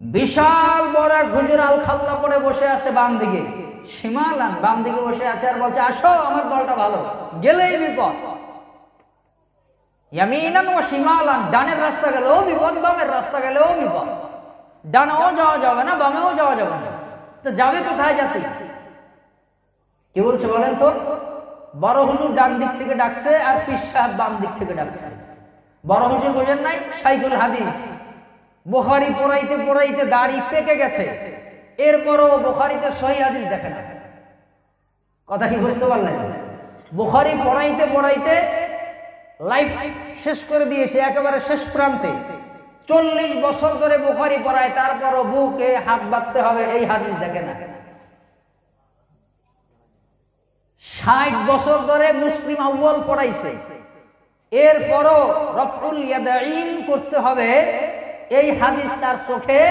বিশাল বড় এক হুজুর আল খাল্লা পরে বসে আছে বাম দিকে, শিমালান বাম দিকে বসে আছে আর বলছে, আসো আমার দলটা ভালো, গেলেই বিপদ। ইয়ামিনান ওয়া শিমালান, ডানের রাস্তা গেলেও বিপদ, বামের রাস্তা গেলেও বিপদ। ডানেও যাওয়া যাবে না, বামেও যাওয়া যাবে না, তো যাবে কোথায় জাতি? কি বলছে বলেন তো? বড় হুজুর ডান দিক থেকে ডাকছে আর পীর সাহেব বাম দিক থেকে ডাকছে। বড় হুজুর বোঝেন নাই, শাইখুল হাদিস, বুখারী পড়াইতে পড়াইতে দাড়ি পেকে গেছে, এরপরও বুখারীতে সহিহ হাদিস দেখে না। কথা কি বুঝতে পারলেন? বুখারী পড়াইতে পড়াইতে লাইফ শেষ করে দিয়েছে, একেবারে শেষ প্রান্তে। 40 বছর ধরে বুখারী পড়ায়, তারপরও বুকে হাত বাঁধতে হবে, এই হাদিস দেখে না। 60 বছর ধরে মুসলিম আউয়াল পড়াইছে, এরপরও রফউল ইয়াদাইন করতে হবে, এই হাদিস তার চোখে